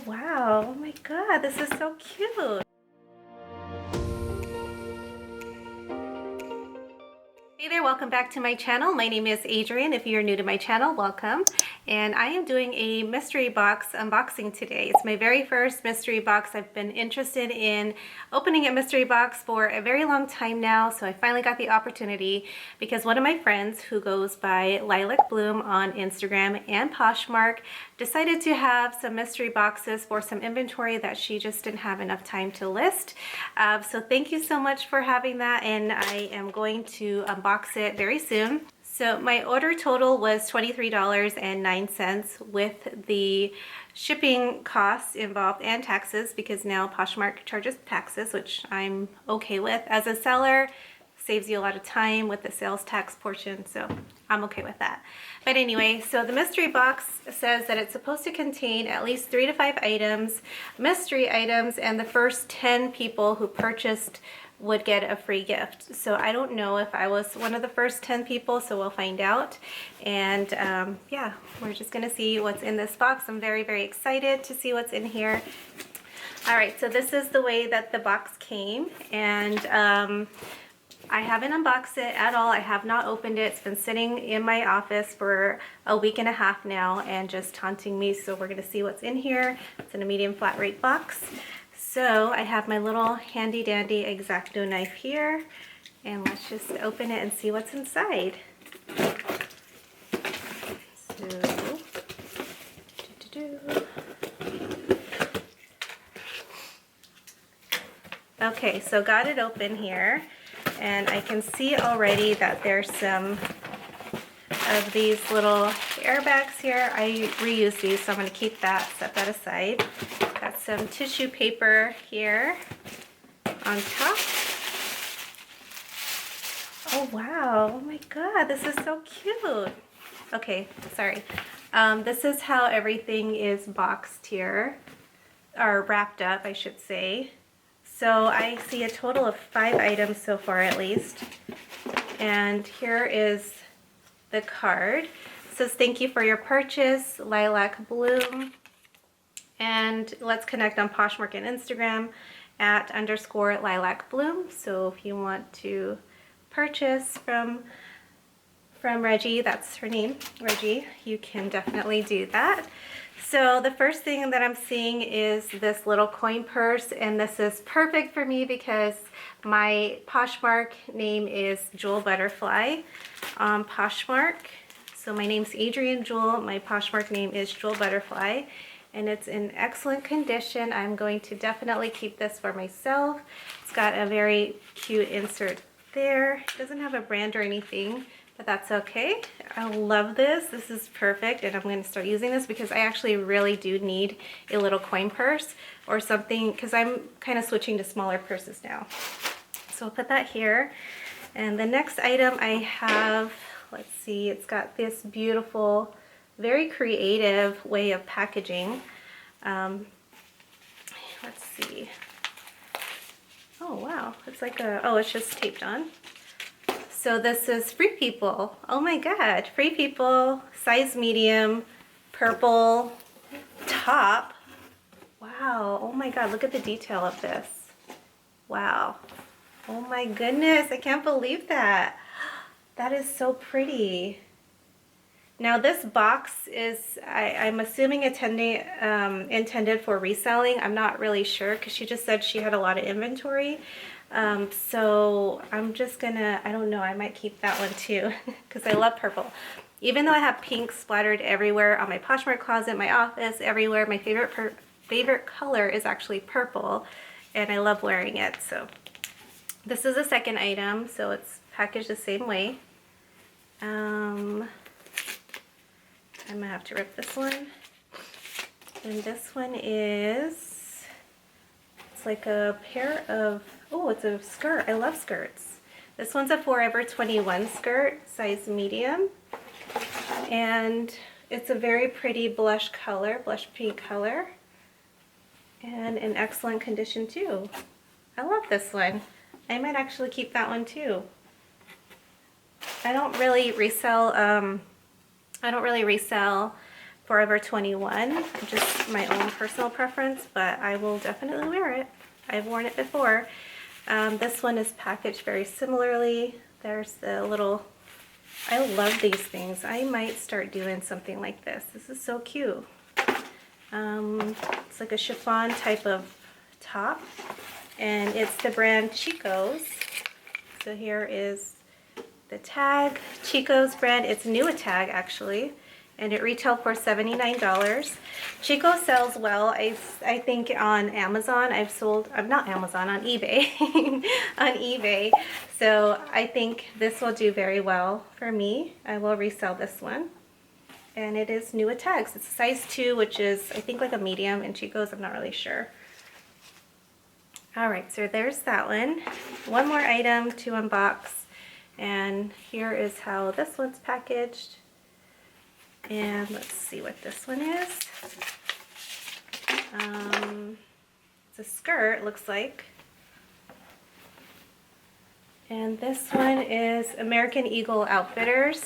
wow, oh my god, this is so cute. Hey there, welcome back to my channel. My name is Adrienne. If you're new to my channel, welcome. And I am doing a mystery box unboxing today. It's my very first mystery box. I've been interested in opening a mystery box for a very long time now, so I finally got the opportunity because one of my friends who goes by Lilac Bloom on Instagram and Poshmark decided to have some mystery boxes for some inventory that she just didn't have enough time to list. So thank you so much for having that, and I am going to unbox it very soon. So my order total was $23.09 with the shipping costs involved and taxes, because now Poshmark charges taxes, which I'm okay with. As a seller, saves you a lot of time with the sales tax portion, so I'm okay with that. But anyway, so the mystery box says that it's supposed to contain at least 3 to 5 items, mystery items, and the first 10 people who purchased would get a free gift. So I don't know if I was one of the first 10 people, so we'll find out. And yeah, we're just gonna see what's in this box. I'm very, very excited to see what's in here. All right, so this is the way that the box came, and I haven't unboxed it at all. I have not opened it. It's been sitting in my office for a week and a half now and just taunting me, so we're gonna see what's in here. It's in a medium flat rate box. So I have my little handy dandy X-Acto knife here, and let's just open it and see what's inside. So, okay, so got it open here, and I can see already that there's some of these little airbags here. I reuse these, so I'm going to keep that, set that aside. Got some tissue paper here on top. Oh wow, oh my god, this is so cute. Okay, sorry. This is how everything is boxed here, or wrapped up, I should say. So I see a total of 5 items so far at least. And here is the card. It says, thank you for your purchase, Lilac Bloom. And let's connect on Poshmark and Instagram at _Lilac Bloom. So if you want to purchase from Regie, that's her name, Regie, you can definitely do that. So the first thing that I'm seeing is this little coin purse, and this is perfect for me because my Poshmark name is Jewel Butterfly on Poshmark. So my name's Adrienne Jewel, my Poshmark name is Jewel Butterfly, and it's in excellent condition. I'm going to definitely keep this for myself. It's got a very cute insert there. It doesn't have a brand or anything, but that's okay. I love this. This is perfect, and I'm going to start using this because I actually really do need a little coin purse or something, because I'm kind of switching to smaller purses now. So I'll put that here. And the next item I have, let's see, it's got this beautiful, very creative way of packaging. Let's see. Oh wow, it's like a, oh, it's just taped on. So this is Free People. Oh my god, Free People, size medium, purple top. Wow, oh my god, look at the detail of this. Wow. Oh my goodness, I can't believe that. That is so pretty. Now this box is, I'm assuming intended for reselling. I'm not really sure because she just said she had a lot of inventory. So I'm just gonna, I don't know, I might keep that one too because I love purple. Even though I have pink splattered everywhere on my Poshmark closet, my office, everywhere, my favorite color is actually purple, and I love wearing it. So this is the second item, so it's packaged the same way. I'm gonna have to rip this one. And this one is, it's like a pair of, oh, it's a skirt. I love skirts. This one's a Forever 21 skirt, size medium. And it's a very pretty blush color, blush pink color. And in excellent condition too. I love this one. I might actually keep that one too. I don't really resell Forever 21, just my own personal preference, but I will definitely wear it. I've worn it before. This one is packaged very similarly. There's the little, I love these things. I might start doing something like this. This is so cute. It's like a chiffon type of top, and it's the brand Chico's. So here is the tag, Chico's brand. It's new a tag actually, and it retailed for $79. Chico sells well. I think on Amazon. I've sold, not Amazon, on eBay. On eBay. So I think this will do very well for me. I will resell this one. And it is new at tags. It's a size 2, which is I think like a medium in Chico's. I'm not really sure. All right, so there's that one. One more item to unbox. And here is how this one's packaged. And let's see what this one is. It's a skirt, looks like. And this one is American Eagle Outfitters.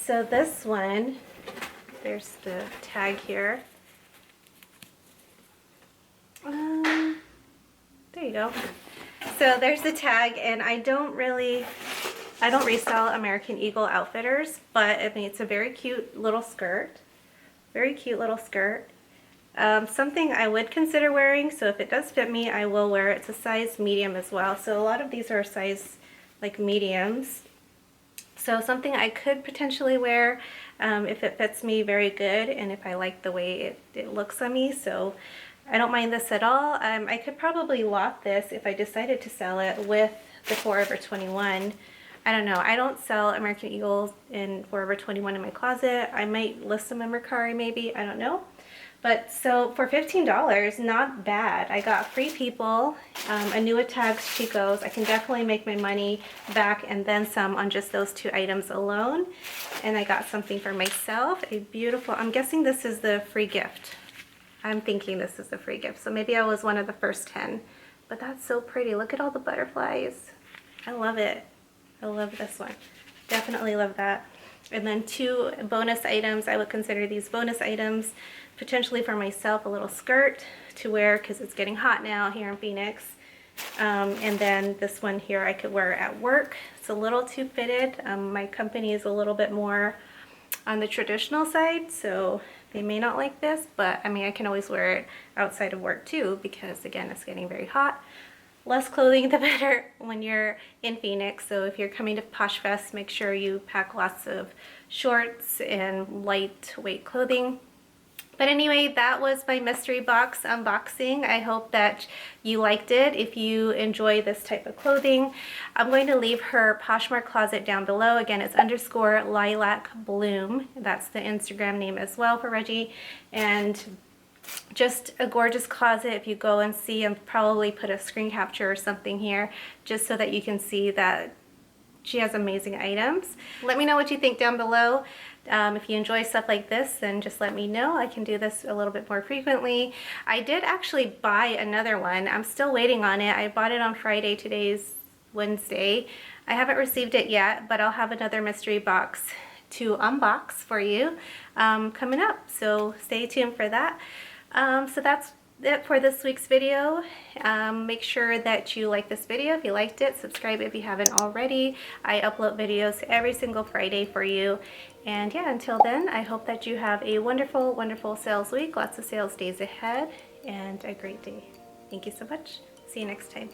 So this one, there's the tag here. There you go. So there's the tag, and I don't resell American Eagle Outfitters, but I mean, it's a very cute little skirt. Very cute little skirt. Something I would consider wearing, so if it does fit me, I will wear it. It's a size medium as well. So a lot of these are size like mediums. So something I could potentially wear if it fits me very good and if I like the way it looks on me. So I don't mind this at all. I could probably lot this if I decided to sell it with the Forever 21. I don't know. I don't sell American Eagles in Forever 21 in my closet. I might list them in Mercari maybe. I don't know. But so for $15, not bad. I got Free People, a new tags Chico's. I can definitely make my money back and then some on just those 2 items alone. And I got something for myself, a beautiful, I'm guessing this is the free gift. I'm thinking this is the free gift. So maybe I was one of the first 10. But that's so pretty. Look at all the butterflies. I love it. I love this one. Definitely love that. And then 2 bonus items. I would consider these bonus items potentially for myself. A little skirt to wear because it's getting hot now here in Phoenix. And then this one here I could wear at work. It's a little too fitted. My company is a little bit more on the traditional side, so they may not like this, but I mean I can always wear it outside of work too because again it's getting very hot. Less clothing the better when you're in Phoenix. So if you're coming to Posh Fest, make sure you pack lots of shorts and lightweight clothing. But anyway, that was my mystery box unboxing. I hope that you liked it. If you enjoy this type of clothing, I'm going to leave her Poshmark closet down below. Again, it's _lilac_bloom. That's the Instagram name as well for Regie. And just a gorgeous closet. If you go and see, and probably put a screen capture or something here just so that you can see that she has amazing items. Let me know what you think down below. If you enjoy stuff like this, then just let me know. I can do this a little bit more frequently. I did actually buy another one. I'm still waiting on it. I bought it on Friday. Today's Wednesday. I haven't received it yet, but I'll have another mystery box to unbox for you coming up. So stay tuned for that. So that's it for this week's video. Make sure that you like this video if you liked it. Subscribe if you haven't already. I upload videos every single Friday for you. And yeah, until then, I hope that you have a wonderful, wonderful sales week. Lots of sales days ahead and a great day. Thank you so much. See you next time.